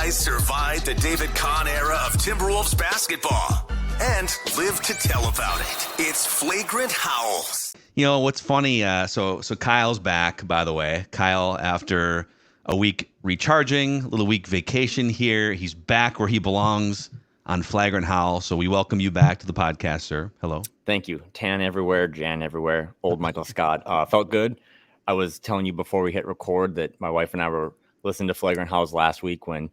guys survived the David Kahn era of Timberwolves basketball and live to tell about it. It's Flagrant Howls. You know, what's funny, so Kyle's back, by the way. Kyle, after a week recharging, a little week vacation here, he's back where he belongs on Flagrant Howl. So we welcome you back to the podcast, sir. Hello. Thank you. Tan everywhere, Jan everywhere. Old Michael Scott. Felt good. I was telling you before we hit record that my wife and I were listening to Flagrant Howls last week when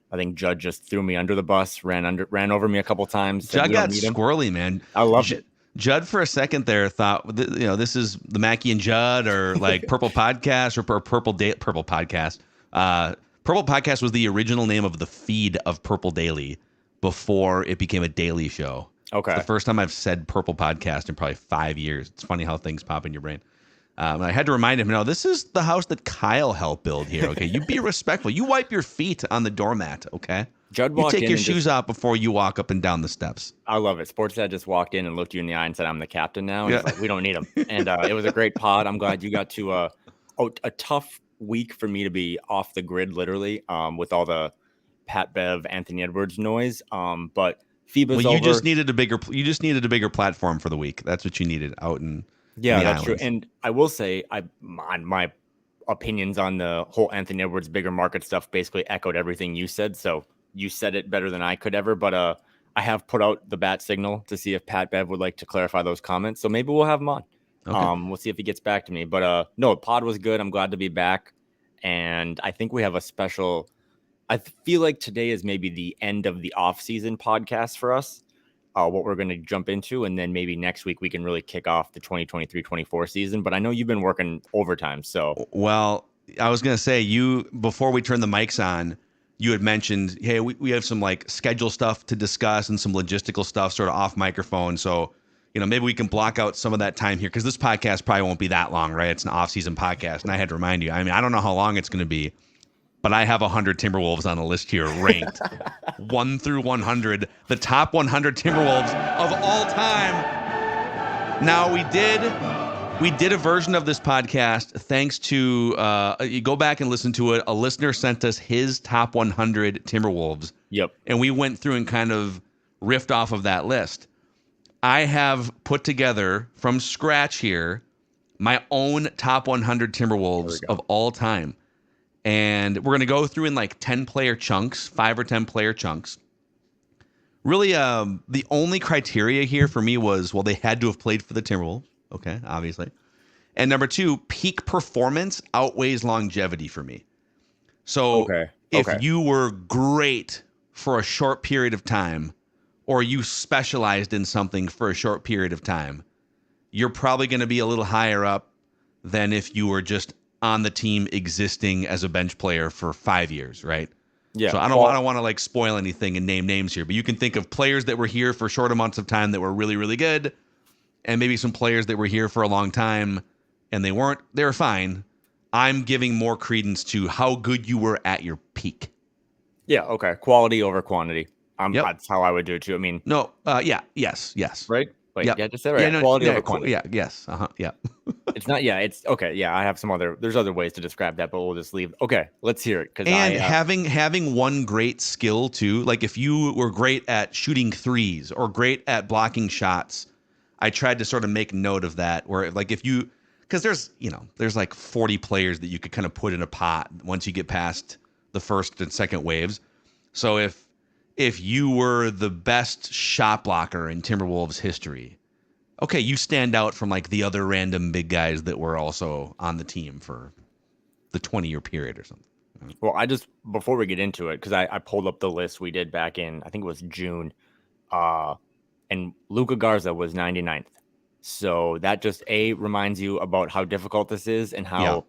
I think Judd just threw me under the bus, ran over me a couple times. Judd got squirrely, man. I loved it. Judd for a second there thought, this is the Mackey and Judd or like Purple Podcast or Purple Podcast. Purple Podcast was the original name of the feed of Purple Daily before it became a daily show. Okay. It's the first time I've said Purple Podcast in probably 5 years. It's funny how things pop in your brain. I had to remind him, no, this is the house that Kyle helped build here. Okay, you be respectful. You wipe your feet on the doormat. Okay. Judd walked in. You take your shoes off before you walk up and down the steps. I love it. Sports Dad just walked in and looked you in the eye and said, "I'm the captain now." And Yeah. he's like, we don't need him. And it was a great pod. I'm glad you got to a tough week for me to be off the grid, literally, with all the Pat Bev, Anthony Edwards noise. But FIBA's over. You just needed a bigger platform for the week. That's what you needed out in. Yeah, that's true. And I will say, my opinions on the whole Anthony Edwards bigger market stuff basically echoed everything you said. So you said it better than I could ever. But I have put out the bat signal to see if Pat Bev would like to clarify those comments. So maybe we'll have him on. Okay. We'll see if he gets back to me. But no, pod was good. I'm glad to be back. And I think we have a special. I feel like today is maybe the end of the off-season podcast for us. What we're going to jump into, and then maybe next week we can really kick off the 2023-24 season. But I know you've been working overtime, so. Well, I was going to say, before we turn the mics on, you had mentioned, hey, we have some like schedule stuff to discuss and some logistical stuff sort of off microphone. So, maybe we can block out some of that time here because this podcast probably won't be that long, right? It's an off-season podcast, and I had to remind you. I mean, I don't know how long it's going to be. But I have 100 Timberwolves on a list here ranked 1 through 100, the top 100 Timberwolves of all time. Now we did a version of this podcast thanks to you go back and listen to it. A listener sent us his top 100 Timberwolves. Yep. And we went through and kind of riffed off of that list. I have put together from scratch here my own top 100 Timberwolves of all time. And we're going to go through in like 10-player chunks, 5 or 10-player chunks. Really, the only criteria here for me was, well, they had to have played for the Timberwolves. Okay, obviously. And number 2, peak performance outweighs longevity for me. So if you were great for a short period of time, or you specialized in something for a short period of time, you're probably going to be a little higher up than if you were just on the team existing as a bench player for 5 years, right? Yeah. So I don't want to like spoil anything and name names here, but you can think of players that were here for short amounts of time that were really, really good, and maybe some players that were here for a long time and they were fine. I'm giving more credence to how good you were at your peak. Yeah. Okay. Quality over quantity. That's how I would do it too. I mean, no. Yes. Right. Wait, yep. Yeah, just say right. Quality over quantity. Yeah. Yes. Yeah. It's not. Yeah. It's okay. Yeah. I have there's other ways to describe that, but we'll just leave. Okay. Let's hear it. Having one great skill too, like if you were great at shooting threes or great at blocking shots, I tried to sort of make note of that. Where like because there's like 40 players that you could kind of put in a pot once you get past the first and second waves. So if you were the best shot blocker in Timberwolves history, okay, you stand out from like the other random big guys that were also on the team for the 20-year period or something. Well, before we get into it, because I pulled up the list we did back in, I think it was June, and Luka Garza was 99th. So that just reminds you about how difficult this is and how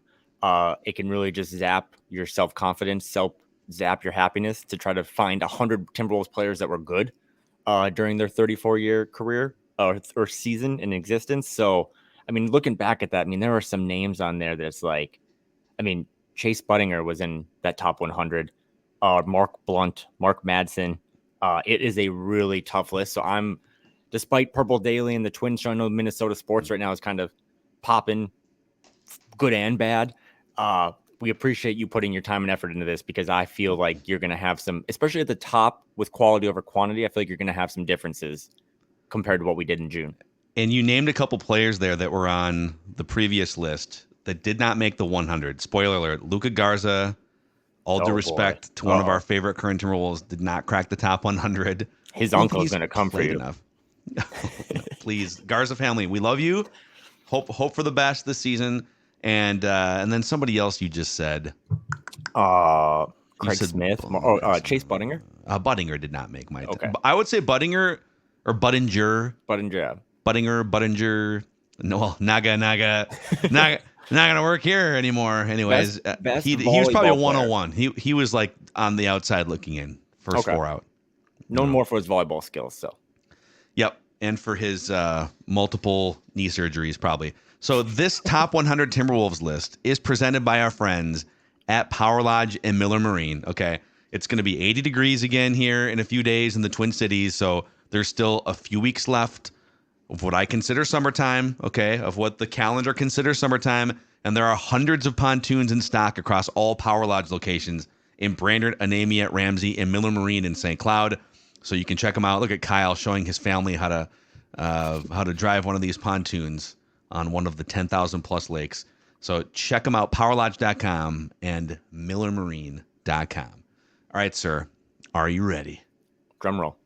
it can really just zap your self-confidence, zap your happiness to try to find 100 Timberwolves players that were good during their 34-year career or season in existence. So, I mean, looking back at that, I mean, there are some names on there that's like, I mean, Chase Buttinger was in that top 100. Mark Blunt, Mark Madsen. It is a really tough list. So despite Purple Daily and the Twins showing Minnesota sports right now is kind of popping good and bad. we appreciate you putting your time and effort into this because I feel like you're going to have some, especially at the top with quality over quantity. I feel like you're going to have some differences compared to what we did in June. And you named a couple players there that were on the previous list that did not make the 100. Spoiler alert: Luka Garza. All due respect to one of our favorite current Timberwolves, did not crack the top 100. His uncle is going to come for you. Enough. Please, Garza family, we love you. Hope for the best this season. And then somebody else you just said. Craig Smith. Chase Buttinger. Buttinger did not make my. Okay. I would say Buttinger or Buttinger. Buttinger. No, Naga. Not gonna work here anymore. Anyways, he was probably a 101. He was like on the outside looking in, first four out. Known more for his volleyball skills. So. Yep, and for his multiple knee surgeries probably. So this top 100 Timberwolves list is presented by our friends at Power Lodge and Miller Marine. Okay, it's going to be 80 degrees again here in a few days in the Twin Cities. So there's still a few weeks left of what I consider summertime. Okay, of what the calendar considers summertime, and there are hundreds of pontoons in stock across all Power Lodge locations in Brainerd, Anamiet, Ramsey, and Miller Marine in St. Cloud. So you can check them out. Look at Kyle showing his family how to drive one of these pontoons on one of the 10,000 plus lakes. So check them out, powerlodge.com and millermarine.com. All right, sir, are you ready? Drum roll.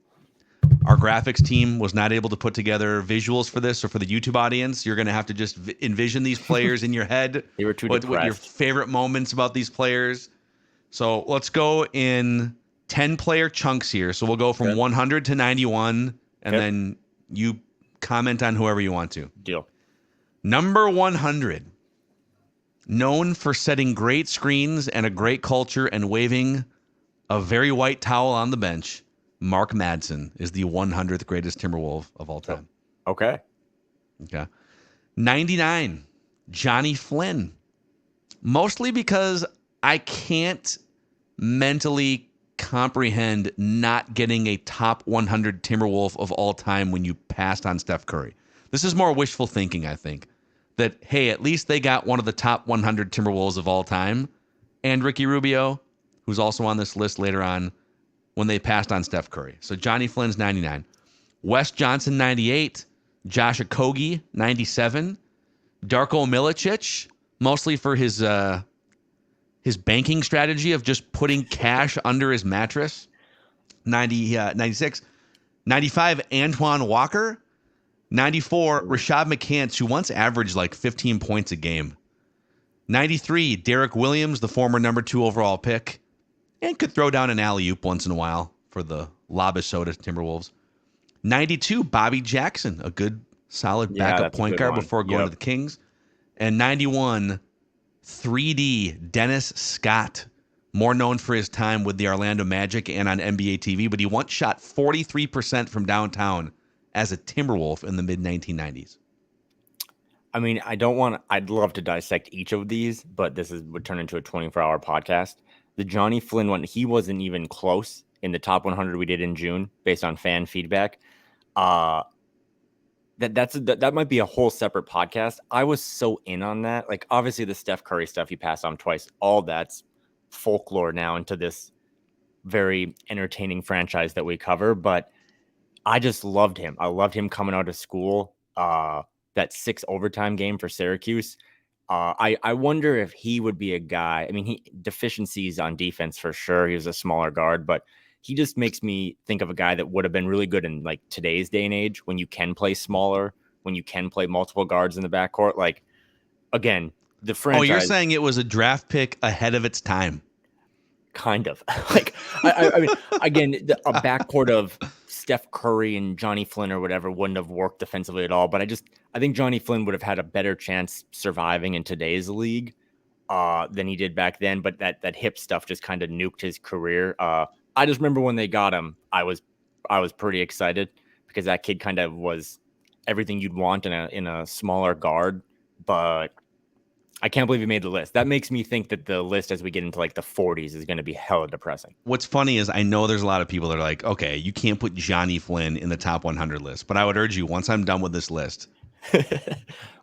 Our graphics team was not able to put together visuals for this, or for the YouTube audience, you're going to have to just envision these players in your head. They were too what your favorite moments about these players. So let's go in 10-player chunks here. So we'll go from 100 to 91, and then you comment on whoever you want to. Deal. Number 100, known for setting great screens and a great culture and waving a very white towel on the bench, Mark Madsen is the 100th greatest Timberwolf of all time. Okay. 99, Johnny Flynn. Mostly because I can't mentally comprehend not getting a top 100 Timberwolf of all time when you passed on Steph Curry. This is more wishful thinking, I think. That, hey, at least they got one of the top 100 Timberwolves of all time, and Ricky Rubio, who's also on this list later on, when they passed on Steph Curry. So Johnny Flynn's 99. Wes Johnson, 98. Josh Okogie, 97. Darko Milicic, mostly for his banking strategy of just putting cash under his mattress. 96. 95, Antoine Walker. 94, Rashad McCants, who once averaged like 15 points a game. 93, Derek Williams, the former number 2 overall pick, and could throw down an alley-oop once in a while for the Labasota Timberwolves. 92, Bobby Jackson, a good, solid backup point guard before going to the Kings. And 91, 3D Dennis Scott, more known for his time with the Orlando Magic and on NBA TV, but he once shot 43% from downtown as a Timberwolf in the mid-1990s. I mean, I'd love to dissect each of these, but would turn into a 24-hour podcast. The Johnny Flynn one, he wasn't even close in the top 100 we did in June based on fan feedback. That might be a whole separate podcast. I was so in on that. Like, obviously the Steph Curry stuff he passed on twice, all that's folklore now into this very entertaining franchise that we cover, but I just loved him. I loved him coming out of school. That 6 overtime game for Syracuse. I wonder if he would be a guy. I mean, he deficiencies on defense for sure. He was a smaller guard, but he just makes me think of a guy that would have been really good in like today's day and age when you can play smaller, when you can play multiple guards in the backcourt. Like, again, the franchise. Oh, you're saying it was a draft pick ahead of its time. Kind of. Like, I mean, again, a backcourt of Steph Curry and Johnny Flynn or whatever wouldn't have worked defensively at all. But I think Johnny Flynn would have had a better chance surviving in today's league than he did back then. But that hip stuff just kind of nuked his career. I just remember when they got him, I was pretty excited because that kid kind of was everything you'd want in a smaller guard. But I can't believe he made the list. That makes me think that the list as we get into like the 40s is going to be hella depressing. What's funny is I know there's a lot of people that are like, okay, you can't put Johnny Flynn in the top 100 list. But I would urge you, once I'm done with this list,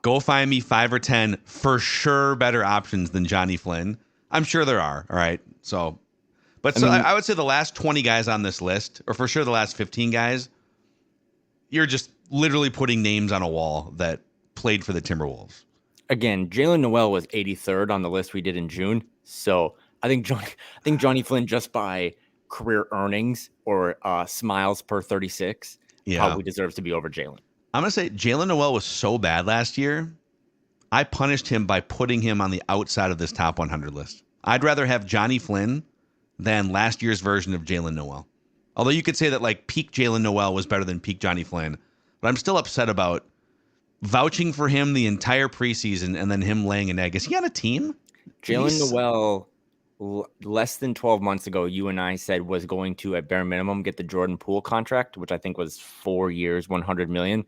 go find me 5 or 10 for sure better options than Johnny Flynn I'm sure there are. All right. So, but I would say the last 20 guys on this list, or for sure the last 15 guys, you're just literally putting names on a wall that played for the Timberwolves. Again, Jalen Noel was 83rd on the list we did in June. So I think Johnny Flynn, just by career earnings or smiles per 36, probably deserves to be over Jalen. I'm going to say Jalen Noel was so bad last year, I punished him by putting him on the outside of this top 100 list. I'd rather have Johnny Flynn than last year's version of Jalen Noel. Although you could say that like peak Jalen Noel was better than peak Johnny Flynn. But I'm still upset about vouching for him the entire preseason and then him laying an egg. Is he on a team? Jalen Noel, less than 12 months ago, you and I said was going to, at bare minimum, get the Jordan Poole contract, which I think was 4 years, $100 million.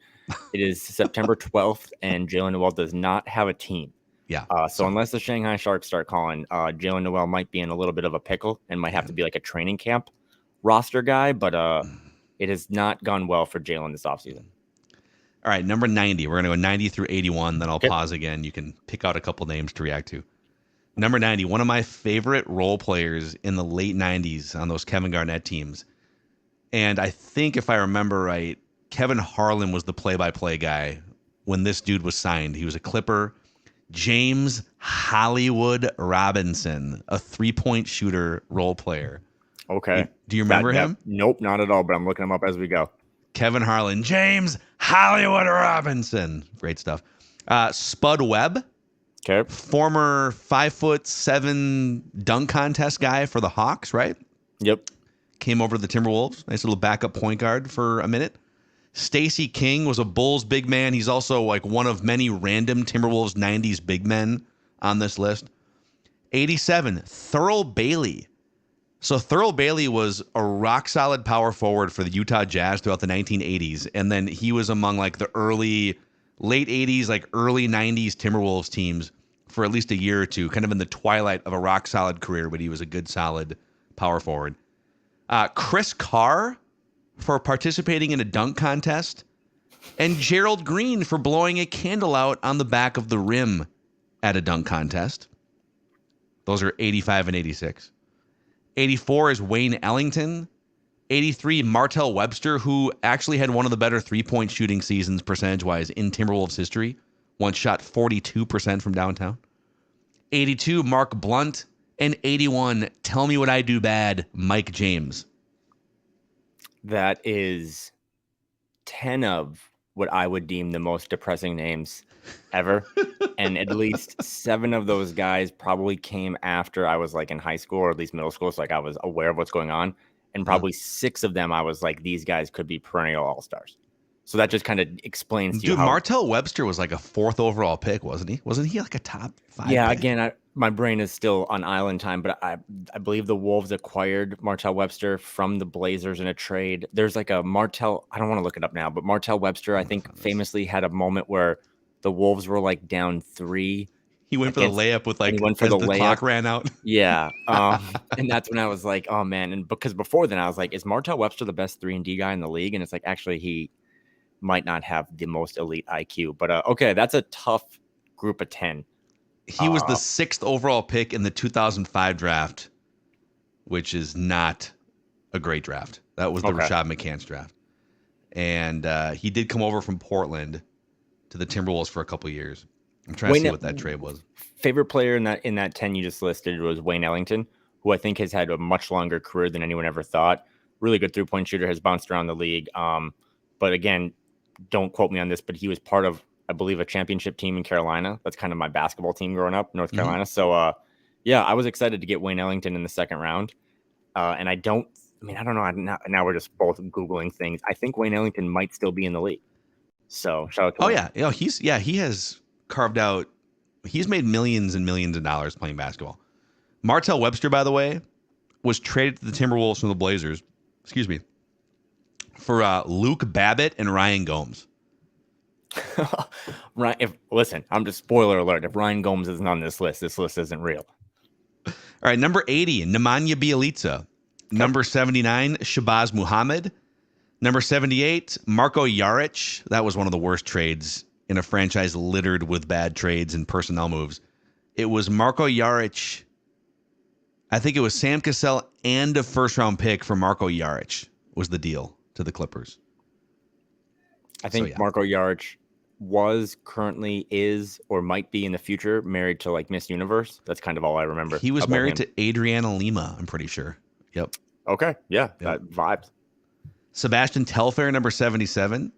It is September 12th, and Jalen Noel does not have a team. Yeah. So unless the Shanghai Sharks start calling, Jalen Noel might be in a little bit of a pickle and might have to be like a training camp roster guy, but it has not gone well for Jalen this offseason. All right, number 90. We're going to go 90 through 81, then I'll pause again. You can pick out a couple names to react to. Number 90, one of my favorite role players in the late 90s on those Kevin Garnett teams. And I think if I remember right, Kevin Harlan was the play-by-play guy when this dude was signed. He was a Clipper. James Hollywood Robinson, a three-point shooter role player. Okay. Do you remember him? Nope, not at all, but I'm looking him up as we go. Kevin Harlan, James Hollywood Robinson. Great stuff. Spud Webb. Okay. Former 5'7" dunk contest guy for the Hawks, right? Yep. Came over to the Timberwolves. Nice little backup point guard for a minute. Stacey King was a Bulls big man. He's also like one of many random Timberwolves 90s big men on this list. 87, Thurl Bailey. So Thurl Bailey was a rock solid power forward for the Utah Jazz throughout the 1980s. And then he was among like the late 80s, like early 90s Timberwolves teams for at least a year or two, kind of in the twilight of a rock solid career, but he was a good solid power forward. Chris Carr for participating in a dunk contest, and Gerald Green for blowing a candle out on the back of the rim at a dunk contest. Those are 85 and 86. 84 is Wayne Ellington. 83, Martell Webster, who actually had one of the better three-point shooting seasons percentage-wise in Timberwolves history. Once shot 42% from downtown. 82, Mark Blunt. And 81, tell me what I do bad, Mike James. That is 10 of what I would deem the most depressing names ever. And at least 7 of those guys probably came after I was like in high school or at least middle school. So like I was aware of what's going on. And probably 6 of them I was like, these guys could be perennial all-stars. So that just kind of explains to you how... Martell Webster was like a 4th overall pick, wasn't he? Wasn't he like a top 5 Yeah, pick? again, my brain is still on island time, but I believe the Wolves acquired Martell Webster from the Blazers in a trade. There's like a Martell... I don't want to look it up now, but Martell Webster, I think, famously had a moment where the Wolves were like down 3. He went for the layup with like he went for the layup. Clock ran out. Yeah. And that's when I was like, oh man. And because before then I was like, is Martell Webster the best 3-and-D guy in the league? And it's like, actually he might not have the most elite IQ, but okay. That's a tough group of 10. He was the 6th overall pick in the 2005 draft, which is not a great draft. That was the Rashad McCants draft. And he did come over from Portland to the Timberwolves for a couple of years. I'm trying to see what that trade was. Favorite player in that 10 you just listed was Wayne Ellington, who I think has had a much longer career than anyone ever thought. Really good 3-point shooter, has bounced around the league. But again, don't quote me on this, but he was part of, I believe, a championship team in Carolina. That's kind of my basketball team growing up, North Carolina. So, I was excited to get Wayne Ellington in the second round. And I don't know. Now we're just both Googling things. I think Wayne Ellington might still be in the league. So shout out to him. He has carved out, he's made millions and millions of dollars playing basketball. Martell Webster, by the way, was traded to the Timberwolves from the Blazers, for Luke Babbitt and Ryan Gomes. Listen, I'm just spoiler alert. If Ryan Gomes isn't on this list isn't real. All right, number 80, Nemanja Bjelica. Number 79, Shabazz Muhammad. Number 78, Marko Jaric. That was one of the worst trades in a franchise littered with bad trades and personnel moves. It was Marko Jaric I think it was Sam Cassell and a first-round pick for Marko Jaric was the deal to the Clippers. I think Marko Jaric was, currently is, or might be in the future married to like Miss Universe. That's kind of all I remember. He was married to Adriana Lima, I'm pretty sure. Yep. Okay. Yeah. That vibes. Sebastian Telfair, number 77.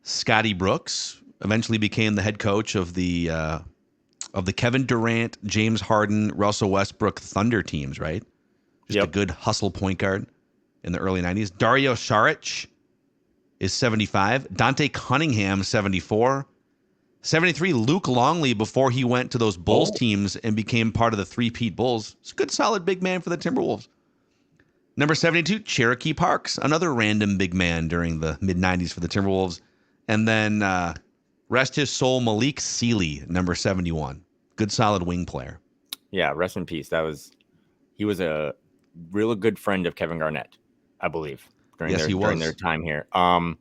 Scotty Brooks eventually became the head coach of the Kevin Durant, James Harden, Russell Westbrook Thunder teams, right? Just a good hustle point guard in the early 90s. Dario Saric is 75. Dante Cunningham, 74. 73, Luke Longley before he went to those Bulls teams and became part of the three-peat Bulls. It's a good, solid big man for the Timberwolves. Number 72, Cherokee Parks, another random big man during the mid-90s for the Timberwolves. And then rest his soul, Malik Sealy, number 71. Good, solid wing player. Yeah, rest in peace. He was a real good friend of Kevin Garnett, I believe, during their time here. All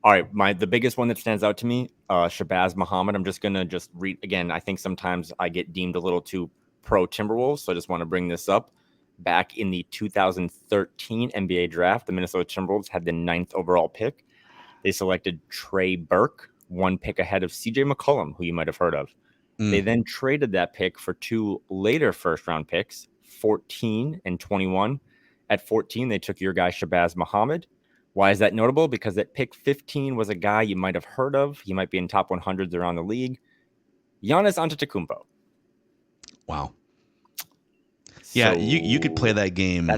right, the biggest one that stands out to me, Shabazz Muhammad. I'm just gonna read again. I think sometimes I get deemed a little too pro Timberwolves, so I just want to bring this up. Back in the 2013 NBA draft, the Minnesota Timberwolves had the 9th overall pick. They selected Trey Burke, 1 pick ahead of CJ McCollum, who you might have heard of. They then traded that pick for 2 later first-round picks, 14 and 21. At 14, they took your guy Shabazz Muhammad. Why is that notable? Because at pick 15 was a guy you might have heard of. He might be in top 100s around the league. Giannis Antetokounmpo. Wow. Yeah, you could play that game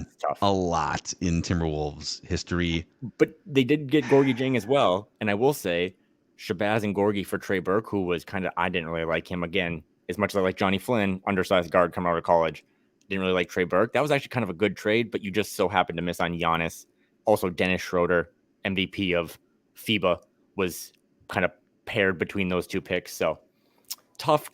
a lot in Timberwolves history. But they did get Gorgie Jang as well. And I will say, Shabazz and Gorgie for Trey Burke, who was I didn't really like him. Again, as much as I like Johnny Flynn, undersized guard coming out of college. Didn't really like Trey Burke. That was actually kind of a good trade, but you just so happened to miss on Giannis. Also, Dennis Schroeder, MVP of FIBA, was kind of paired between those 2 picks. So tough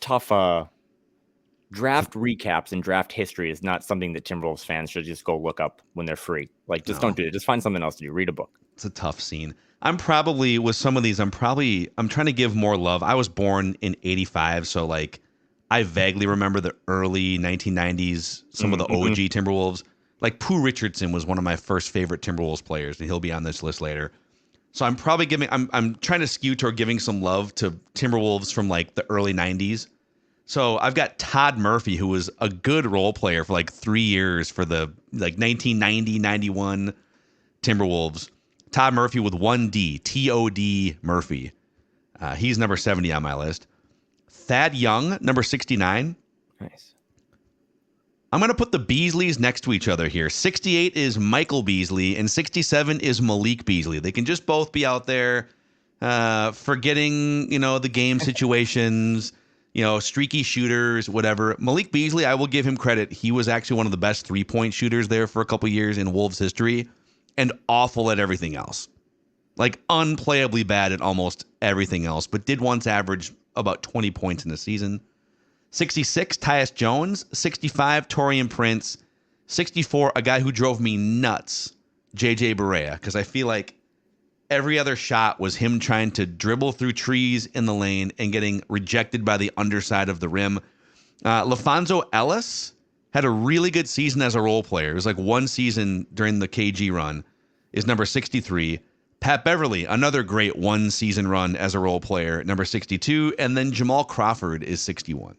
draft recaps and draft history is not something that Timberwolves fans should just go look up when they're free. Don't do it. Just find something else to do. Read a book. It's a tough scene. I'm probably, with some of these, I'm trying to give more love. I was born in 85, so I vaguely remember the early 1990s, some of the OG Timberwolves. Like Pooh Richardson was one of my first favorite Timberwolves players, and he'll be on this list later. So I'm probably I'm trying to skew toward giving some love to Timberwolves from the early 90s. So I've got Todd Murphy, who was a good role player for 3 years for the 1990-91 Timberwolves. Todd Murphy with 1D, T-O-D Murphy. He's number 70 on my list. Thad Young, number 69. Nice. I'm going to put the Beasleys next to each other here. 68 is Michael Beasley, and 67 is Malik Beasley. They can just both be out there forgetting, the game situations, streaky shooters, whatever. Malik Beasley, I will give him credit. He was actually one of the best three-point shooters there for a couple years in Wolves history, and awful at everything else. Unplayably bad at almost everything else, but did once average about 20 points in a season. 66, Tyus Jones. 65, Taurean Prince. 64, a guy who drove me nuts, JJ Barea, because I feel like every other shot was him trying to dribble through trees in the lane and getting rejected by the underside of the rim. LaFonso Ellis had a really good season as a role player. It was one season during the KG run, is number 63. Pat Beverly, another great one season run as a role player, number 62. And then Jamal Crawford is 61.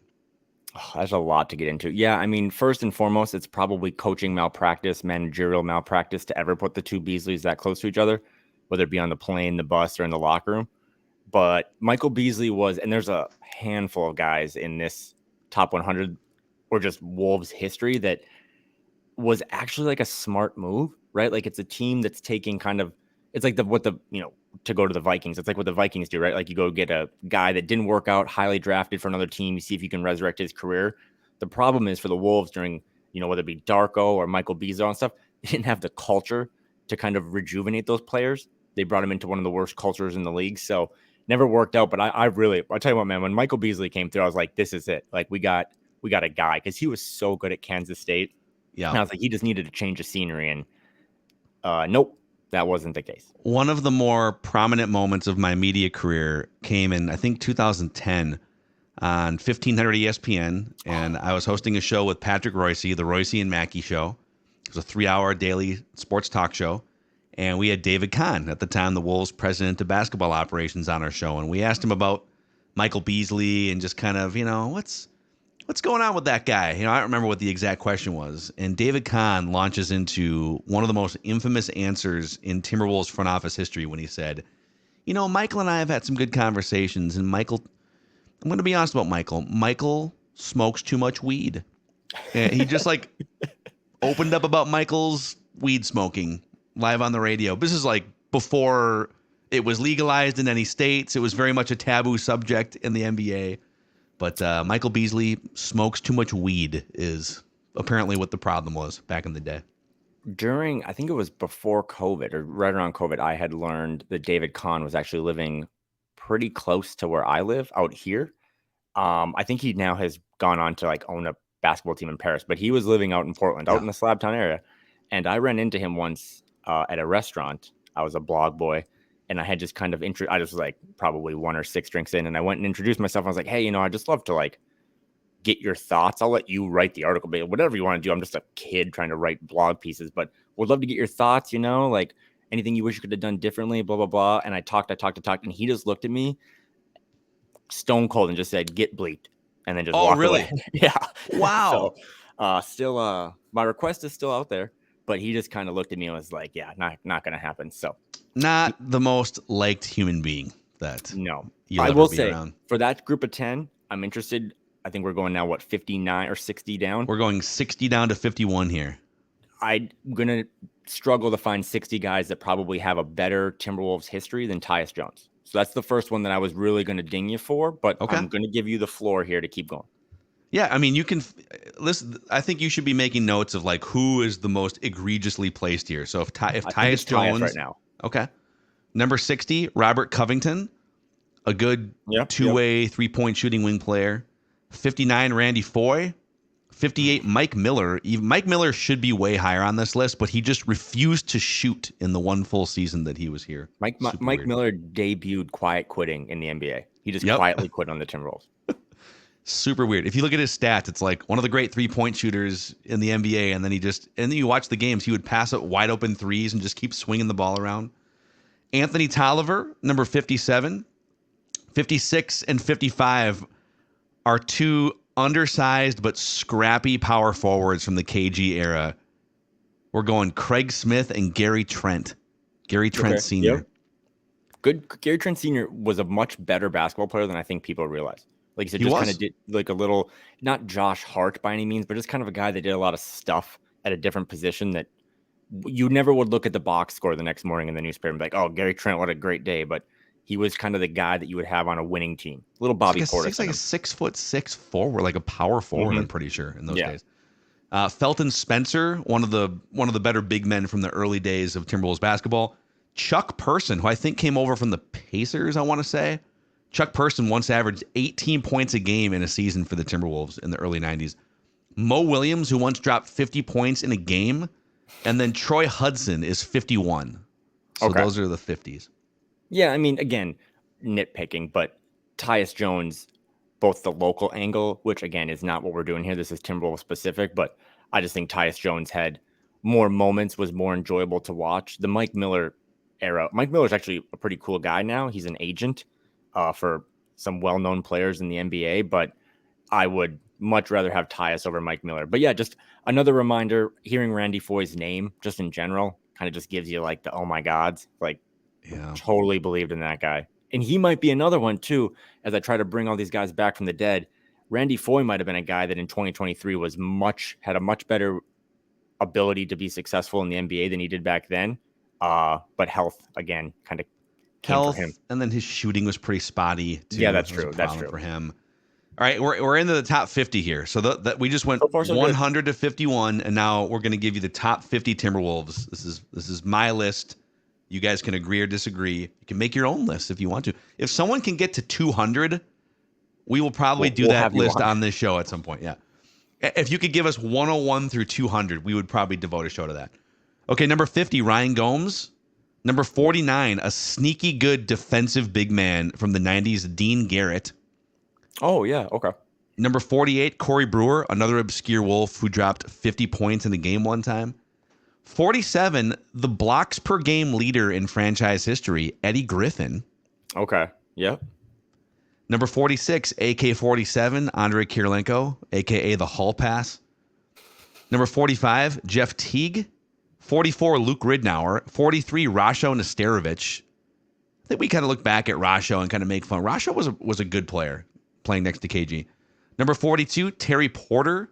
Oh, that's a lot to get into. Yeah, I mean, first and foremost, it's probably coaching malpractice, managerial malpractice to ever put the 2 Beasleys that close to each other, whether it be on the plane, the bus, or in the locker room. But Michael Beasley was, and there's a handful of guys in this top 100 or just Wolves history that was actually a smart move, right? It's a team that's taking it's to go to the Vikings. It's what the Vikings do, right? You go get a guy that didn't work out, highly drafted for another team. You see if you can resurrect his career. The problem is for the Wolves during, whether it be Darko or Michael Beasley and stuff, they didn't have the culture to kind of rejuvenate those players. They brought him into one of the worst cultures in the league. So never worked out. But I'll tell you what, man, when Michael Beasley came through, I was like, this is it. We got a guy, because he was so good at Kansas State. Yeah. And I was like, he just needed to change the scenery. And nope. That wasn't the case. One of the more prominent moments of my media career came in, I think, 2010. on 1500 ESPN, and I was hosting a show with Patrick Royce, the Royce and Mackey Show. It was a 3-hour daily sports talk show, and we had David Kahn, at the time the Wolves president of basketball operations, on our show, and we asked him about Michael Beasley and just kind of, what's going on with that guy? I don't remember what the exact question was, and David Kahn launches into one of the most infamous answers in Timberwolves front office history when he said, Michael and I have had some good conversations, and Michael, I'm going to be honest about Michael. Michael smokes too much weed. And he just opened up about Michael's weed smoking live on the radio. This is before it was legalized in any states. It was very much a taboo subject in the NBA. But Michael Beasley smokes too much weed is apparently what the problem was back in the day. I think it was before COVID or right around COVID, I had learned that David Kahn was actually living pretty close to where I live out here. I think he now has gone on to own a basketball team in Paris, but he was living out in Portland, out in the Slabtown area. And I ran into him once at a restaurant. I was a blog boy, and I had just kind of I just was probably 1 or 6 drinks in, and I went and introduced myself. I was like, hey, I'd just love to get your thoughts. I'll let you write the article, but whatever you want to do. I'm just a kid trying to write blog pieces, but would love to get your thoughts, anything you wish you could have done differently, blah, blah, blah. And I talked, and he just looked at me stone cold and just said, get bleeped. And then just walked away. Yeah. Wow. So still, my request is still out there, but he just kind of looked at me and was like, yeah, not going to happen. So not the most liked human being that I will say around. For that group of 10, I'm interested. I think we're going now, 59 or 60 down? We're going 60 down to 51 here. I'm going to struggle to find 60 guys that probably have a better Timberwolves history than Tyus Jones. So that's the first one that I was really going to ding you for, but I'm going to give you the floor here to keep going. Yeah, I mean, you can listen. I think you should be making notes of who is the most egregiously placed here. So if Tyus Jones right now. Okay. Number 60, Robert Covington, a good two-way 3-point shooting wing player. 59, Randy Foye. 58, Mike Miller. Mike Miller should be way higher on this list, but he just refused to shoot in the one full season that he was here. Mike Miller debuted quiet quitting in the NBA. He just quietly quit on the Timberwolves. Super weird. If you look at his stats, it's one of the great 3-point shooters in the NBA, and then you watch the games, he would pass up wide open threes and just keep swinging the ball around. Anthony Tolliver, number 57. 56 and 55 are two undersized but scrappy power forwards from the KG era. We're going Craig Smith and Gary Trent. Gary Trent Sr. Yep. Good. Gary Trent Sr. was a much better basketball player than I think people realize. Like you said, just kind of did a little, not Josh Hart by any means, but just kind of a guy that did a lot of stuff at a different position that you never would look at the box score the next morning in the newspaper and be like, oh, Gary Trent, what a great day. But he was kind of the guy that you would have on a winning team. Little Bobby Portis. He's like a 6'6" forward, like a power forward, I'm pretty sure, in those days. Felton Spencer, one of the better big men from the early days of Timberwolves basketball. Chuck Person, who I think came over from the Pacers, I want to say. Chuck Person once averaged 18 points a game in a season for the Timberwolves in the early 90s. Mo Williams, who once dropped 50 points in a game. And then Troy Hudson is 51. So those are the 50s. Yeah, I mean, again, nitpicking, but Tyus Jones, both the local angle, which, again, is not what we're doing here. This is Timberwolves specific, but I just think Tyus Jones had more moments, was more enjoyable to watch. The Mike Miller era. Mike Miller is actually a pretty cool guy now. He's an agent for some well-known players in the NBA, but I would much rather have Tyus over Mike Miller. But yeah, just another reminder, hearing Randy Foye's name just in general kind of just gives you like the, oh my gods, like totally believed in that guy. And he might be another one too, as I try to bring all these guys back from the dead. Randy Foye might have been a guy that in 2023 had a much better ability to be successful in the NBA than he did back then. But health, again, kind of came for him. And then his shooting was pretty spotty too. Yeah, that's true. That's true for him. All right, we're into the top 50 here. So that we just went 100 to 51, and now we're going to give you the top 50 Timberwolves. This is my list. You guys can agree or disagree. You can make your own list if you want to. If someone can get to 200, we will probably do that list on this show at some point. Yeah. If you could give us 101 through 200, we would probably devote a show to that. Okay, number 50, Ryan Gomes. Number 49, a sneaky good defensive big man from the 90s, Dean Garrett. Oh yeah, okay. Number 48, Corey Brewer, another obscure Wolf who dropped 50 points in a game one time. 47, the blocks per game leader in franchise history, Eddie Griffin. Okay. Yep. Number 46, AK-47, Andrei Kirilenko, a.k.a. the Hall Pass. Number 45, Jeff Teague. 44, Luke Ridnour. 43, Rasho Nesterovic. I think we kind of look back at Rasho and kind of make fun. Rasho was a good player playing next to KG. Number 42, Terry Porter.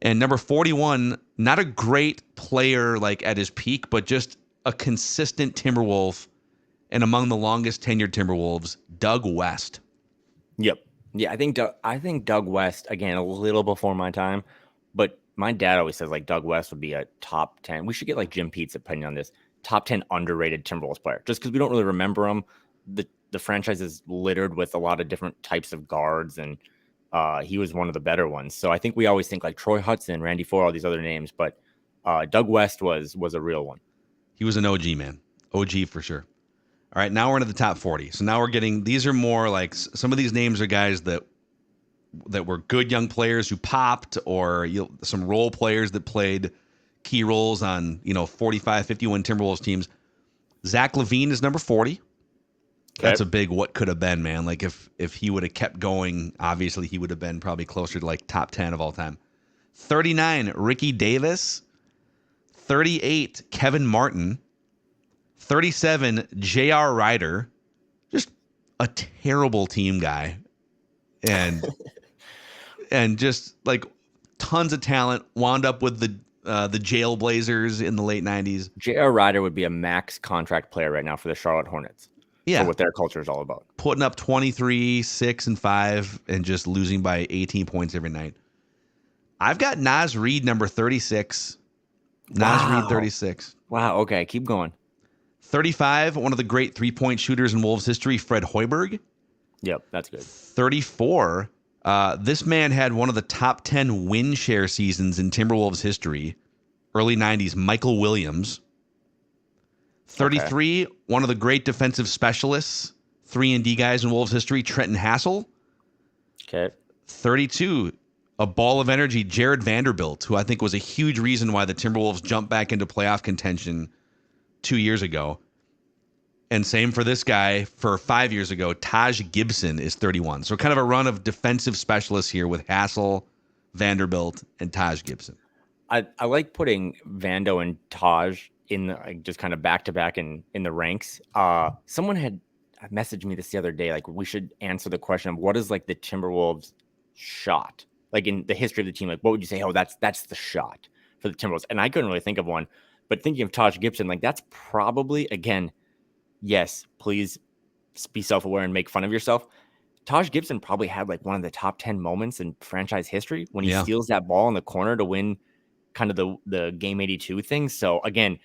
And number 41, not a great player like at his peak, but just a consistent Timberwolf and among the longest tenured Timberwolves, Doug West. Yep. Yeah, I think Doug West, again, a little before my time, but my dad always says like Doug West would be a top 10. We should get like Jim Pete's opinion on this. Top 10 underrated Timberwolves player. Just because we don't really remember him. The franchise is littered with a lot of different types of guards, and he was one of the better ones. So I think we always think like Troy Hudson, Randy Ford, all these other names, but Doug West was a real one. He was an OG, man. OG for sure. All right, now we're into the top 40. So now we're getting, these are more like, some of these names are guys that were good young players who popped, or some role players that played key roles on 45, 51 Timberwolves teams. Zach LaVine is number 40. Okay. That's a big what could have been, man. Like if he would have kept going, obviously he would have been probably closer to like top 10 of all time. 39, Ricky Davis. 38, Kevin Martin. 37, J.R. Ryder. Just a terrible team guy. And just like tons of talent. Wound up with the Jailblazers in the late 90s. J.R. Ryder would be a max contract player right now for the Charlotte Hornets. Yeah. For what their culture is all about. Putting up 23, 6, and 5, and just losing by 18 points every night. I've got Naz Reid, number 36. Naz Reid, 36. Wow, okay, keep going. 35, one of the great three-point shooters in Wolves history, Fred Hoiberg. Yep, that's good. 34, this man had one of the top 10 win share seasons in Timberwolves history, early 90s, Michael Williams. 33, one of the great defensive specialists, 3-and-D guys in Wolves history, Trenton Hassel. Okay. 32, a ball of energy, Jared Vanderbilt, who I think was a huge reason why the Timberwolves jumped back into playoff contention 2 years ago. And same for this guy for 5 years ago. Theige Gibson is 31. So kind of a run of defensive specialists here with Hassel, Vanderbilt, and Theige Gibson. I like putting Vando and Taj in just kind of back to back in the ranks. Someone had messaged me this the other day. Like we should answer the question of what is like the Timberwolves shot, like in the history of the team. Like what would you say? Oh, that's the shot for the Timberwolves. And I couldn't really think of one. But thinking of Taj Gibson, like that's probably, again, yes, please be self-aware and make fun of yourself. Taj Gibson probably had like one of the top 10 moments in franchise history when he steals that ball in the corner to win kind of the game 82 thing. So again,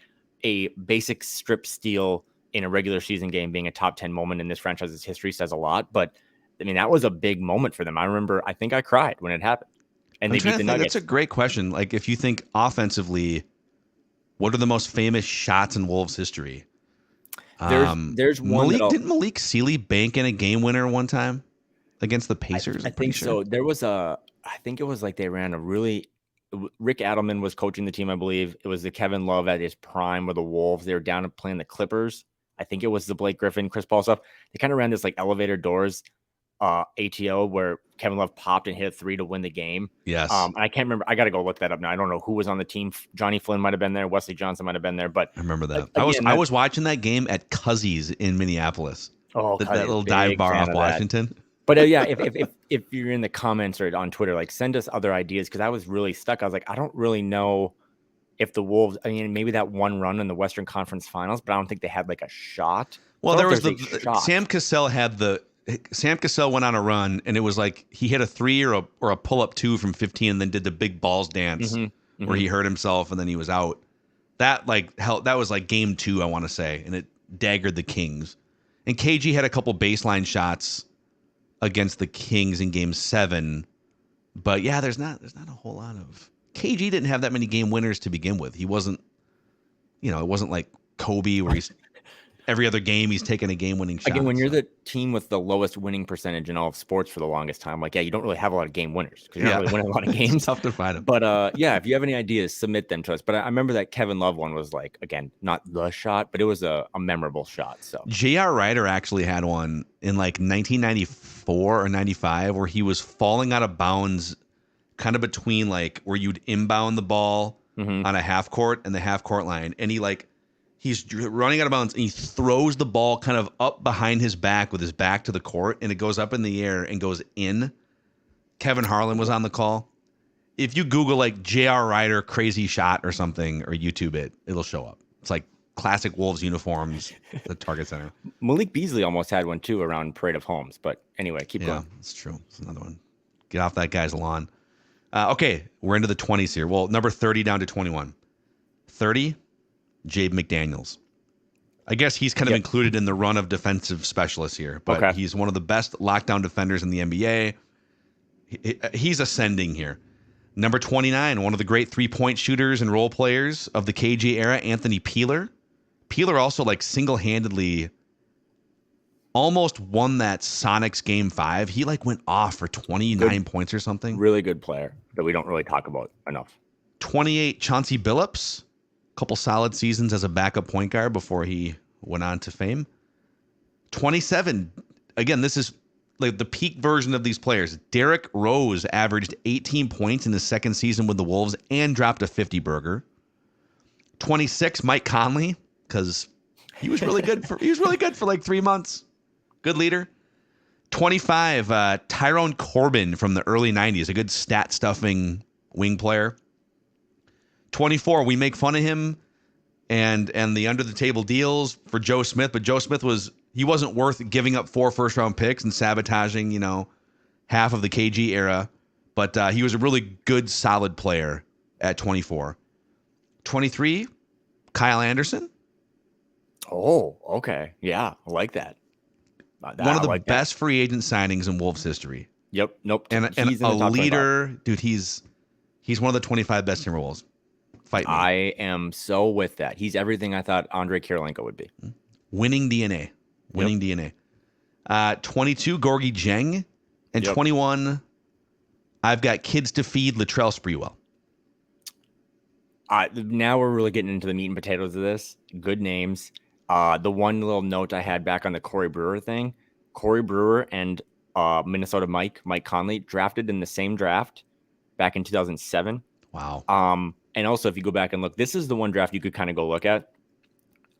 a basic strip steal in a regular season game being a top 10 moment in this franchise's history says a lot. But I mean, that was a big moment for them. I remember, I think I cried when it happened. And they beat the Nuggets. That's a great question. Like if you think offensively, what are the most famous shots in Wolves history? There's one. Didn't Malik Sealy bank in a game winner one time against the Pacers? I think so. There was I think it was like they ran a really. Rick Adelman was coaching the team, I believe. It was the Kevin Love at his prime with the Wolves. They were down and playing the Clippers. I think it was the Blake Griffin, Chris Paul stuff. They kind of ran this like elevator doors ATO where Kevin Love popped and hit a 3 to win the game. Yes. I can't remember. I got to go look that up now. I don't know who was on the team. Johnny Flynn might have been there. Wesley Johnson might have been there. But I remember that. Again, I was watching that game at Cuzzy's in Minneapolis. Oh, that little dive bar off Washington. But yeah, if you're in the comments or on Twitter, like send us other ideas because I was really stuck. I was like, I don't really know if the Wolves. I mean, maybe that one run in the Western Conference Finals, but I don't think they had like a shot. Well, there was Sam Cassell Sam Cassell went on a run, and it was like he hit a 3 or a pull up 2 from 15, and then did the big balls dance where he hurt himself and then he was out. That that was like game 2, I want to say, and it daggered the Kings. And KG had a couple baseline shots against the Kings in game 7, but yeah, there's not a whole lot of. KG didn't have that many game winners to begin with. He wasn't, it wasn't like Kobe where he's every other game he's taken a game-winning shot. Again, when you're the team with the lowest winning percentage in all of sports for the longest time, like, you don't really have a lot of game winners because you're not really winning a lot of games. It's tough to find them. But if you have any ideas, submit them to us. But I remember that Kevin Love one was like, again, not the shot, but it was a memorable shot. So J.R. Ryder actually had one in like 1994 or 95 where he was falling out of bounds kind of between like where you'd inbound the ball on a half court and the half court line. And he's running out of bounds and he throws the ball kind of up behind his back with his back to the court, and it goes up in the air and goes in. Kevin Harlan was on the call. If you Google like J.R. Ryder crazy shot or something, or YouTube it, it'll show up. It's like classic Wolves uniforms, the Target Center. Malik Beasley almost had one too around Parade of Homes. But anyway, keep going. It's true. It's another one. Get off that guy's lawn. Okay, we're into the 20s here. Well, number 30 down to 21. 30, Jabe McDaniels. I guess he's kind of included in the run of defensive specialists here, but he's one of the best lockdown defenders in the NBA. He's ascending here. Number 29, one of the great three-point shooters and role players of the KJ era, Anthony Peeler. Peeler also like single-handedly almost won that Sonics Game 5. He like went off for 29 points or something. Really good player that we don't really talk about enough. 28, Chauncey Billups. Couple solid seasons as a backup point guard before he went on to fame. 27, again, this is like the peak version of these players. Derrick Rose averaged 18 points in his second season with the Wolves and dropped a 50 burger. 26, Mike Conley, because he was really good for like 3 months. Good leader. 25, Tyrone Corbin from the early 90s, a good stat stuffing wing player. 24, we make fun of him and the under the table deals for Joe Smith, but Joe Smith wasn't worth giving up 4 first-round picks and sabotaging, half of the KG era, but he was a really good, solid player at 24. 23, Kyle Anderson. Oh, okay. Yeah, I like that. One of the best free agent signings in Wolves history. Yep. Nope. And a leader, 25. Dude, he's one of the 25 best Timberwolves. Fight me. I am so with that. He's everything I thought Andre Kirilenko would be. Winning DNA. 22, Gorgie Jeng. And 21, I've got kids to feed, Latrell Sprewell. Now we're really getting into the meat and potatoes of this. Good names. The one little note I had back on the Corey Brewer thing, Corey Brewer and Minnesota Mike Conley drafted in the same draft back in 2007. Wow. And also, if you go back and look, this is the one draft you could kind of go look at.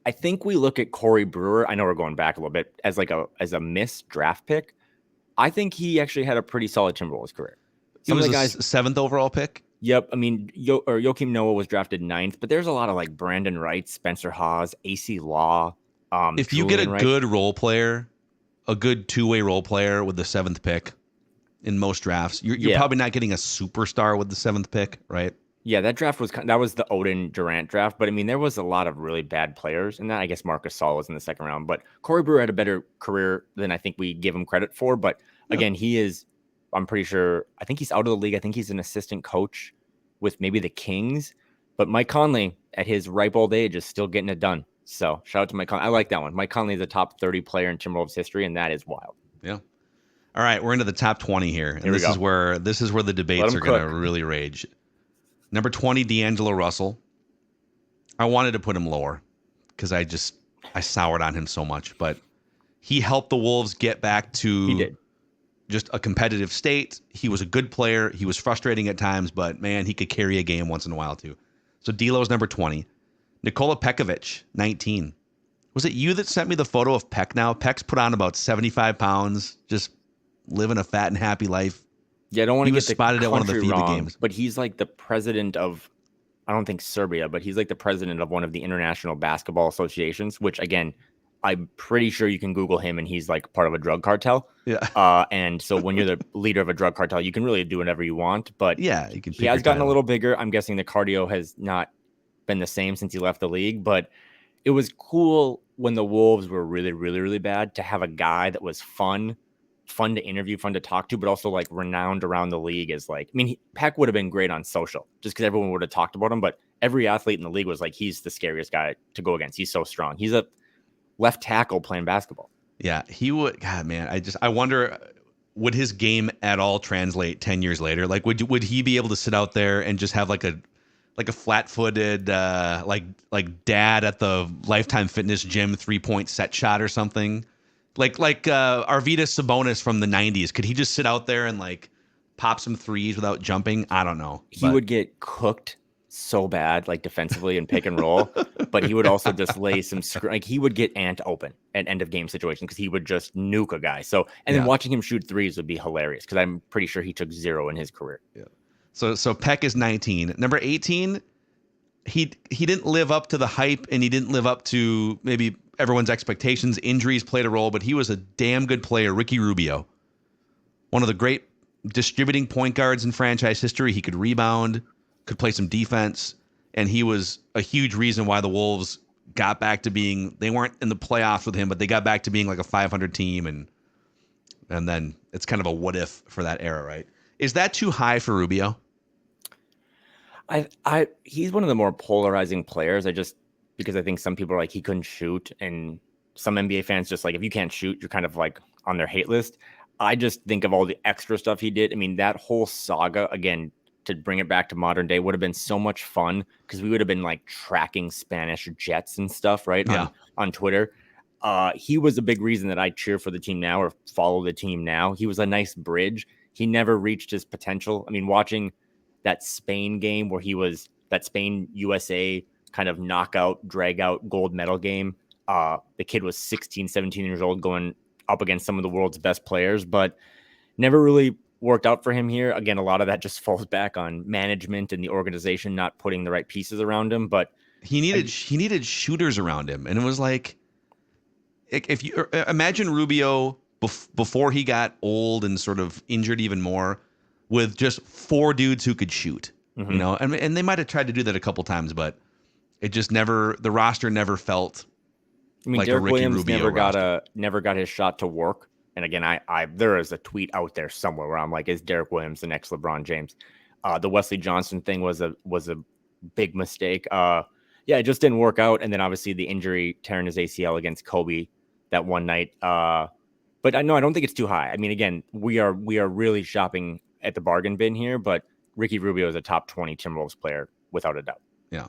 I think we look at Corey Brewer. I know we're going back a little bit as a missed draft pick. I think he actually had a pretty solid Timberwolves career. He was the guys 7th overall pick. Yep. I mean, Joakim Noah was drafted 9th, but there's a lot of like Brandon Wright, Spencer Hawes, AC Law. If you get a good role player, a good two-way role player with the 7th pick in most drafts, you're probably not getting a superstar with the 7th pick, right? Yeah, that draft was the Odin Durant draft, but I mean, there was a lot of really bad players, and then I guess Marcus Gasol was in the second round. But Corey Brewer had a better career than I think we give him credit for. But again, I'm pretty sure, I think he's out of the league. I think he's an assistant coach with maybe the Kings. But Mike Conley, at his ripe old age, is still getting it done. So shout out to Mike Conley. I like that one. Mike Conley is a top 30 player in Timberwolves history, and that is wild. Yeah. All right, we're into the top 20 here, and this is where the debates are going to really rage. Number 20, D'Angelo Russell. I wanted to put him lower because I soured on him so much, but he helped the Wolves get back to just a competitive state. He was a good player. He was frustrating at times, but man, he could carry a game once in a while too. So D'Lo's number 20. Nikola Pekovic, 19. Was it you that sent me the photo of Peck now? Peck's put on about 75 pounds, just living a fat and happy life. Yeah, I don't want to get the spotted at one of the FIBA wrong, games. but he's like the president of, I don't think Serbia, but he's like the president of one of the international basketball associations, which again, I'm pretty sure you can Google him and he's like part of a drug cartel. Yeah. And so when you're the leader of a drug cartel, you can really do whatever you want. But yeah, you can. He has gotten a little bigger. I'm guessing the cardio has not been the same since he left the league, but it was cool when the Wolves were really, really, really bad to have a guy that was fun to interview, fun to talk to, but also like renowned around the league as like, I mean, Peck would have been great on social just because everyone would have talked about him, but every athlete in the league was like, he's the scariest guy to go against. He's so strong. He's left tackle playing basketball. Yeah, he would. God, man, I wonder, would his game at all translate 10 years later? Like, would he be able to sit out there and just have like a flat-footed like dad at the Lifetime Fitness gym 3-point set shot or something? Like Arvydas Sabonis from the 90s. Could he just sit out there and like pop some threes without jumping? I don't know. He would get cooked so bad, like defensively and pick and roll, but he would also just lay some like he would get Ant open at end of game situation because he would just nuke a guy. So then watching him shoot threes would be hilarious because I'm pretty sure he took 0 in his career. Yeah. So Peck is 19. Number 18, he didn't live up to the hype and he didn't live up to maybe everyone's expectations. Injuries played a role, but he was a damn good player. Ricky Rubio, one of the great distributing point guards in franchise history. He could rebound, could play some defense, and he was a huge reason why the Wolves got back to being, they weren't in the playoffs with him, but they got back to being like a 500 team, and then it's kind of a what if for that era, right? Is that too high for Rubio? He's one of the more polarizing players. Because I think some people are like, he couldn't shoot, and some NBA fans just like, if you can't shoot, you're kind of like on their hate list. I just think of all the extra stuff he did. I mean, that whole saga, again, to bring it back to modern day, would have been so much fun because we would have been like tracking Spanish jets and stuff, right? Yeah. On Twitter. He was a big reason that I cheer for the team now or follow the team now. He was a nice bridge. He never reached his potential. I mean, watching that Spain game where he was that Spain USA kind of knockout, drag out gold medal game. The kid was 16, 17 years old going up against some of the world's best players, but never really worked out for him here. Again, a lot of that just falls back on management and the organization not putting the right pieces around him. But he needed shooters around him, and it was like, if you imagine Rubio before he got old and sort of injured even more, with just 4 dudes who could shoot, you know, and they might have tried to do that a couple times, but it just never, the roster never felt. I mean, like Derek a Ricky Williams Rubio never got his shot to work. And again, I there is a tweet out there somewhere where I'm like, is Derek Williams the next LeBron James? The Wesley Johnson thing was a big mistake. It just didn't work out. And then obviously the injury, tearing his ACL against Kobe that one night. But I don't think it's too high. I mean, again, we are really shopping at the bargain bin here, but Ricky Rubio is a top 20 Timberwolves player without a doubt. Yeah.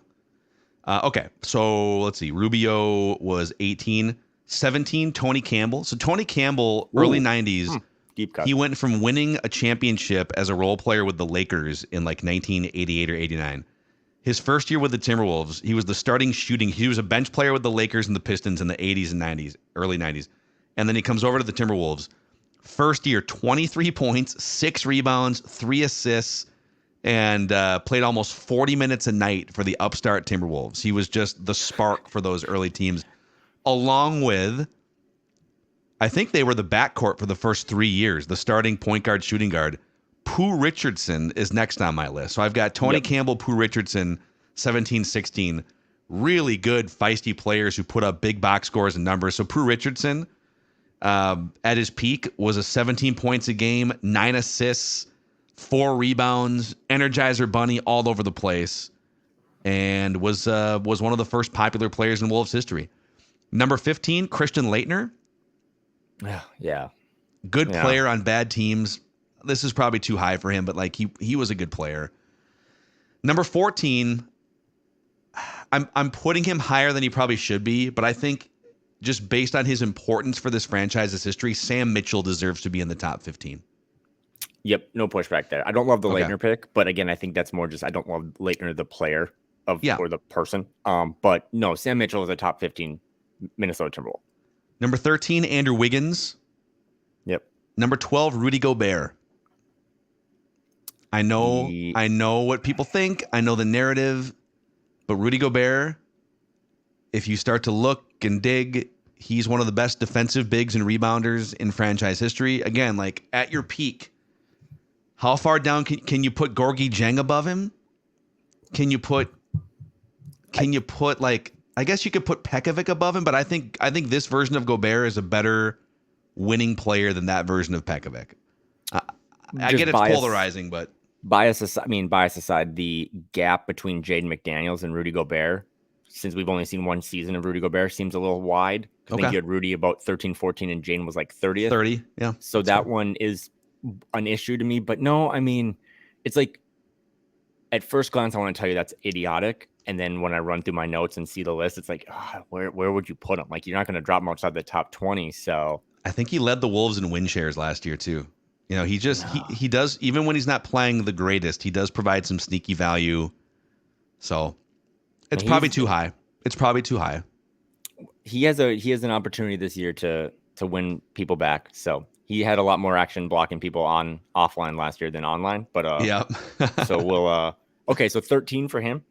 Okay, so let's see. Rubio was 18. 17, Tony Campbell. So Tony Campbell, early 90s, deep cut. He went from winning a championship as a role player with the Lakers in like 1988 or 89. His first year with the Timberwolves, he was the starting shooting. He was a bench player with the Lakers and the Pistons in the 80s and 90s, early 90s. And then he comes over to the Timberwolves. First year, 23 points, 6 rebounds, 3 assists, and played almost 40 minutes a night for the upstart Timberwolves. He was just the spark for those early teams, along with, I think they were the backcourt for the first 3 years, the starting point guard, shooting guard. Pooh Richardson is next on my list. So I've got Tony Campbell, Pooh Richardson, 17, 16. Really good, feisty players who put up big box scores and numbers. So Pooh Richardson, at his peak, was a 17 points a game, 9 assists, 4 rebounds, Energizer Bunny all over the place, and was one of the first popular players in Wolves history. Number 15, Christian Laettner. Yeah. Good player on bad teams. This is probably too high for him, but like he was a good player. Number 14, I'm putting him higher than he probably should be, but I think just based on his importance for this franchise's history, Sam Mitchell deserves to be in the top 15. Yep, no pushback there. I don't love the Laettner pick, but again, I think that's more just I don't love Laettner the player or the person. But no, Sam Mitchell is a top 15 Minnesota Timberwolves. Number 13, Andrew Wiggins. Yep. Number 12, Rudy Gobert. I know what people think. I know the narrative, but Rudy Gobert, if you start to look and dig, he's one of the best defensive bigs and rebounders in franchise history. Again, like at your peak, how far down can you put Gorgie Jang above him? Can you put like, I guess you could put Pekovic above him, but I think this version of Gobert is a better winning player than that version of Pekovic. I get it's polarizing, but bias aside, the gap between Jaden McDaniels and Rudy Gobert since we've only seen one season of Rudy Gobert, seems a little wide. I think you had Rudy about 13, 14, and Jane was like 30th. 30, yeah. So that one is an issue to me. But no, I mean, it's like at first glance, I want to tell you that's idiotic. And then when I run through my notes and see the list, it's like, where would you put him? Like, you're not going to drop him outside the top 20. So I think he led the Wolves in win shares last year too. You know, he does, even when he's not playing the greatest, he does provide some sneaky value. So it's probably too high. It's probably too high. He has an opportunity this year to win people back. So he had a lot more action blocking people on offline last year than online. But yeah. So we'll okay. So 13 for him.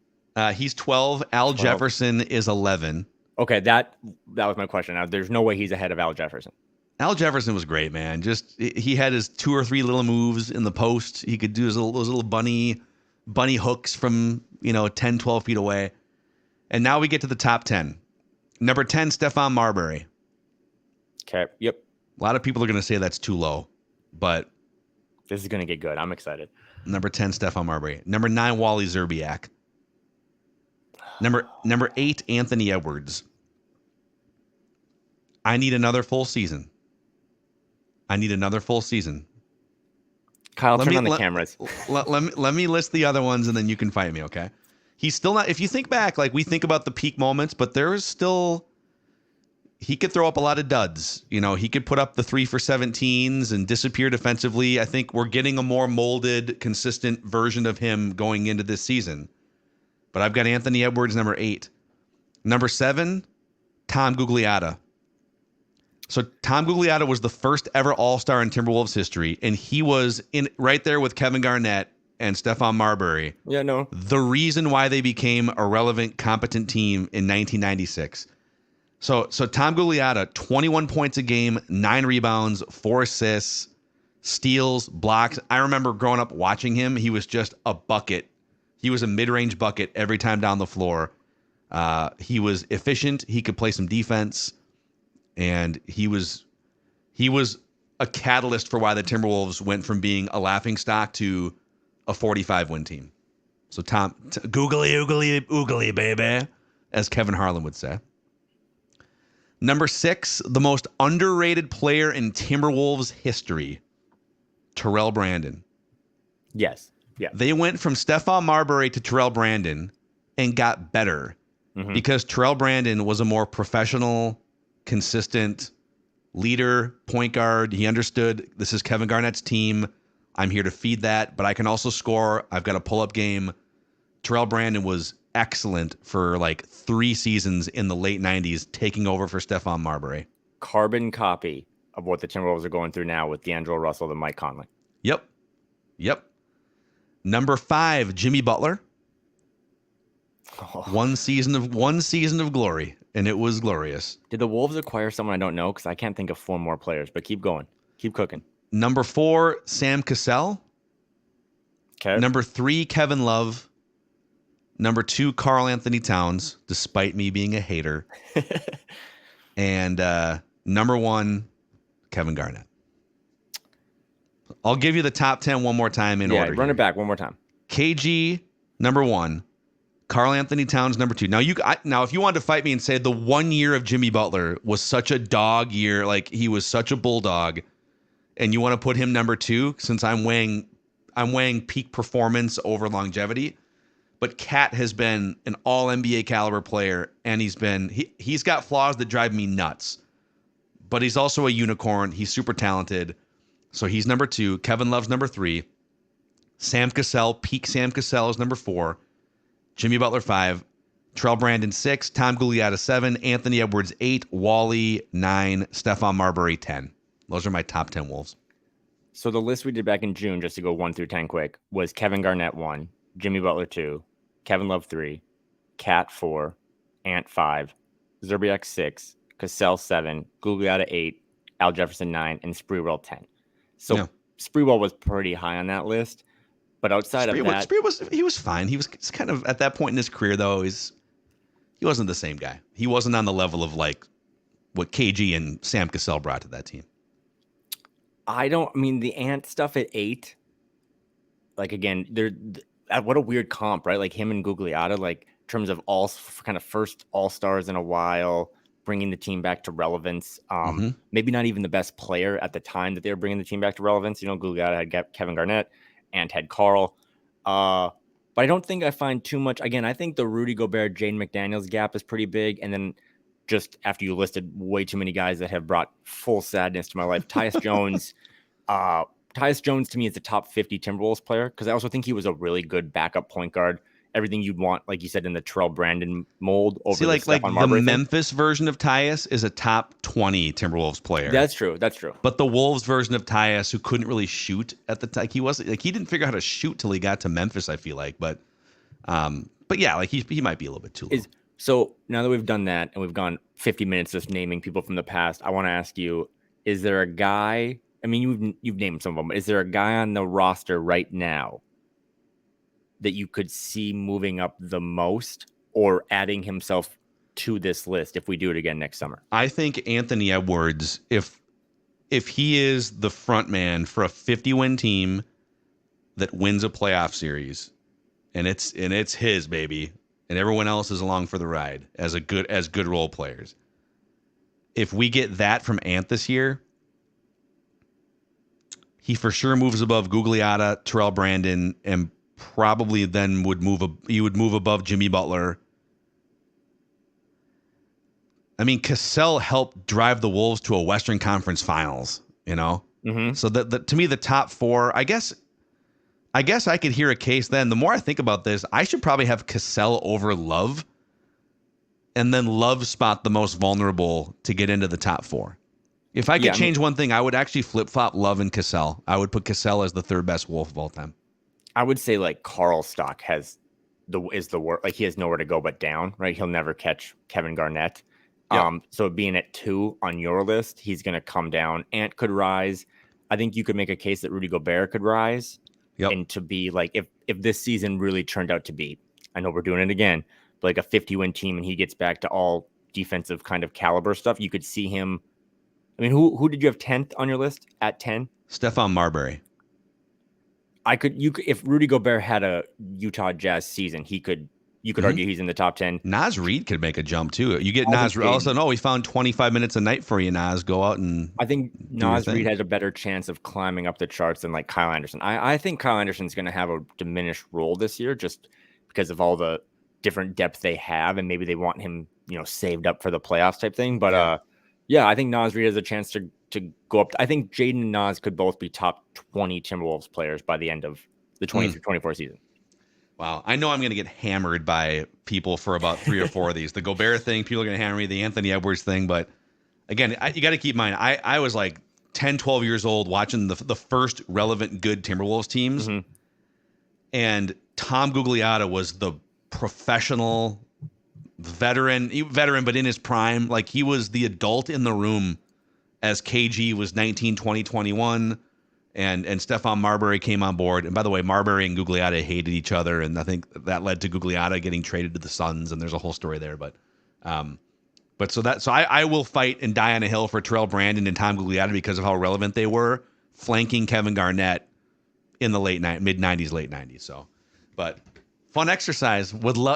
He's 12. Al Jefferson is 11. Okay, that was my question. Now, there's no way he's ahead of Al Jefferson. Al Jefferson was great, man. Just he had his 2 or 3 little moves in the post. He could do those little bunny hooks from 10, 12 feet away. And now we get to the top 10. Number 10, Stephon Marbury. Okay. Yep. A lot of people are going to say that's too low, but this is going to get good. I'm excited. Number 10, Stephon Marbury. Number 9, Wally Szczerbiak. Number 8, Anthony Edwards. I need another full season. Kyle, turn on the cameras. Let me list the other ones, and then you can fight me, okay? He's still not. If you think back, like we think about the peak moments, but there is still. He could throw up a lot of duds. He could put up the 3 for 17s and disappear defensively. I think we're getting a more molded, consistent version of him going into this season. But I've got Anthony Edwards, number 8. Number 7, Tom Gugliotta. So Tom Gugliotta was the first ever All-Star in Timberwolves history, and he was in right there with Kevin Garnett and Stephon Marbury. Yeah, no. The reason why they became a relevant, competent team in 1996. So Tom Gugliotta, 21 points a game, 9 rebounds, 4 assists, steals, blocks. I remember growing up watching him. He was just a bucket. He was a mid-range bucket every time down the floor. He was efficient. He could play some defense. And he was a catalyst for why the Timberwolves went from being a laughingstock to a 45-win team. So googly, oogly, oogly, baby, as Kevin Harlan would say. Number 6, the most underrated player in Timberwolves history, Terrell Brandon. Yes. Yeah. They went from Stephon Marbury to Terrell Brandon and got better because Terrell Brandon was a more professional, consistent leader, point guard. He understood this is Kevin Garnett's team. I'm here to feed that, but I can also score. I've got a pull-up game. Terrell Brandon was excellent for like 3 seasons in the late 90s, taking over for Stephon Marbury. Carbon copy of what the Timberwolves are going through now with D'Angelo Russell and Mike Conley. Yep. Number 5, Jimmy Butler. One season of glory, and it was glorious. Did the Wolves acquire someone I don't know? Because I can't think of 4 more players, but keep going. Keep cooking. Number 4, Sam Cassell. Okay. Number 3, Kevin Love. Number 2, Karl Anthony Towns, despite me being a hater. And number 1, Kevin Garnett. I'll give you the top 10 one more time in order. Yeah, run it back one more time. KG, number 1. Karl Anthony Towns, number 2. Now, if you wanted to fight me and say the 1 year of Jimmy Butler was such a dog year, like he was such a bulldog, and you want to put him number 2, since I'm weighing peak performance over longevity. But Cat has been an all NBA caliber player, and he's got flaws that drive me nuts. But he's also a unicorn. He's super talented. So he's number 2. Kevin Love's number 3. Sam Cassell, peak Sam Cassell is number 4. Jimmy Butler 5. Terrell Brandon 6. Tom Gugliotta 7. Anthony Edwards 8. Wally 9. Stephon Marbury 10. Those are my top 10 Wolves. So the list we did back in June, just to go 1 through 10 quick, was Kevin Garnett 1, Jimmy Butler 2, Kevin Love 3, Cat 4, Ant 5, Szczerbiak 6, Cassell 7, Gugliotta 8, Al Jefferson 9, and Sprewell 10. So yeah. Sprewell was pretty high on that list, but outside of that, he was fine. He was kind of at that point in his career, though. He wasn't the same guy. He wasn't on the level of like what KG and Sam Cassell brought to that team. The Ant stuff at 8. Like again, what a weird comp, right? Like him and Gugliotta. Like terms of kind of first all-stars in a while, bringing the team back to relevance. Maybe not even the best player at the time that they were bringing the team back to relevance. Gugliotta had Kevin Garnett and had Carl. But I don't think I find too much. Again, I think the Rudy Gobert, Jaden McDaniels gap is pretty big. And then just after you listed way too many guys that have brought full sadness to my life, Tyus Jones. Tyus Jones to me is the top 50 Timberwolves player because I also think he was a really good backup point guard. Everything you'd want, like you said, in the Terrell Brandon mold. Over See, like the Memphis version of Tyus is a top 20 Timberwolves player. That's true. But the Wolves version of Tyus, who couldn't really shoot at the time, he didn't figure out how to shoot till he got to Memphis. I feel like, but yeah, like he might be a little bit too low. So now that we've done that and we've gone 50 minutes just naming people from the past, I want to ask you: is there a guy? I mean, you've named some of them. But is there a guy on the roster right now that you could see moving up the most or adding himself to this list if we do it again next summer? I think Anthony Edwards, if he is the front man for a 50-win team that wins a playoff series, and it's his baby, and everyone else is along for the ride as good role players. If we get that from Ant this year, he for sure moves above Gugliotta, Terrell Brandon, and probably then would move above Jimmy Butler. I mean, Cassell helped drive the Wolves to a Western Conference Finals, So to me, the top four, I guess I could hear a case then. The more I think about this, I should probably have Cassell over Love, and then Love spot the most vulnerable to get into the top four. If I could change one thing, I would actually flip-flop Love and Cassell. I would put Cassell as the third best Wolf of all time. I would say like Carl Stock is the worst. Like he has nowhere to go but down, right? He'll never catch Kevin Garnett. Yep. So being at 2 on your list, he's going to come down. Ant could rise. I think you could make a case that Rudy Gobert could rise. Yep. And to be like, if this season really turned out to be, I know we're doing it again, but like a 50-win team and he gets back to all defensive kind of caliber stuff, you could see him. I mean, who did you have 10th on your list at 10? Stephon Marbury. If Rudy Gobert had a Utah Jazz season, you could argue he's in the top 10. Nas Reed could make a jump too. You get Nas all of a sudden, we found 25 minutes a night for you, Nas. Go out and I think Nas Reed has a better chance of climbing up the charts than like Kyle Anderson. I think Kyle Anderson's going to have a diminished role this year just because of all the different depth they have, and maybe they want him, saved up for the playoffs type thing. But I think Nas Reed has a chance to go up. I think Jaden and Nas could both be top 20 Timberwolves players by the end of the 23-24 season. Wow. I know I'm going to get hammered by people for about 3 or 4 of these. The Gobert thing, people are going to hammer me. The Anthony Edwards thing. But again, you got to keep in mind, I was like 10, 12 years old watching the first relevant good Timberwolves teams. Mm-hmm. And Tom Gugliotta was the professional veteran, but in his prime. Like he was the adult in the room as KG was 19, 20, 21, and Stephon Marbury came on board. And by the way, Marbury and Gugliotta hated each other, and I think that led to Gugliotta getting traded to the Suns, and there's a whole story there. But I will fight and die on a hill for Terrell Brandon and Tom Gugliotta because of how relevant they were, flanking Kevin Garnett in the mid-90s, late 90s. So, but fun exercise.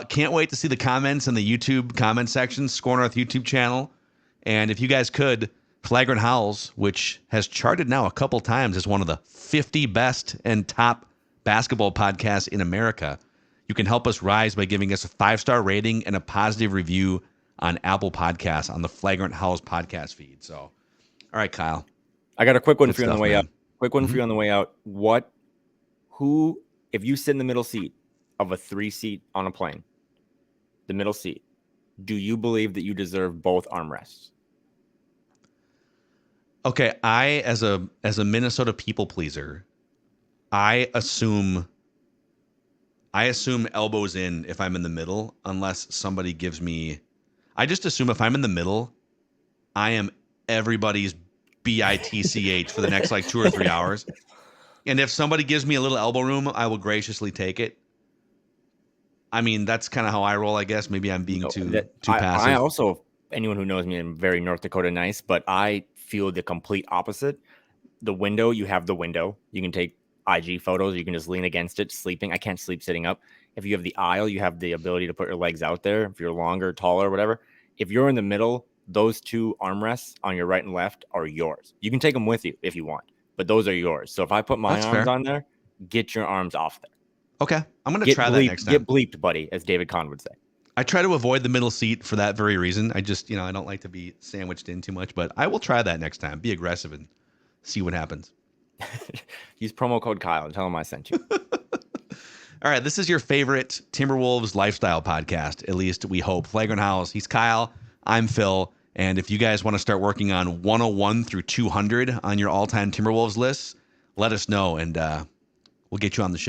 Can't wait to see the comments in the YouTube comment section, SKOR North YouTube channel. And if you guys could, Flagrant Howls, which has charted now a couple times as one of the 50 best and top basketball podcasts in America. You can help us rise by giving us a 5-star rating and a positive review on Apple Podcasts on the Flagrant Howls podcast feed. So, all right, Kyle. I got a quick one for you on the way out. Quick one for you on the way out. If you sit in the middle seat of a 3-seat on a plane, the middle seat, do you believe that you deserve both armrests? Okay, I as a Minnesota people pleaser, I assume elbows in if I'm in the middle, unless somebody gives me. I just assume if I'm in the middle, I am everybody's bitch for the next like 2 or 3 hours. And if somebody gives me a little elbow room, I will graciously take it. I mean, that's kind of how I roll, I guess. Maybe I'm being too passive. I also, anyone who knows me, I'm very North Dakota nice, but I feel the complete opposite. The window, you have the window. You can take IG photos. You can just lean against it, sleeping. I can't sleep sitting up. If you have the aisle, you have the ability to put your legs out there. If you're longer, taller, whatever. If you're in the middle, those two armrests on your right and left are yours. You can take them with you if you want, but those are yours. So if I put my That's arms fair. on there, get your arms off there. Okay. I'm going to try that next time. Get bleeped, buddy, as David Kahn would say. I try to avoid the middle seat for that very reason. I just, I don't like to be sandwiched in too much, but I will try that next time. Be aggressive and see what happens. Use promo code Kyle and tell him I sent you. All right. This is your favorite Timberwolves lifestyle podcast. At least we hope. Flagrant House. He's Kyle. I'm Phil. And if you guys want to start working on 101 through 200 on your all-time Timberwolves lists, let us know and we'll get you on the show.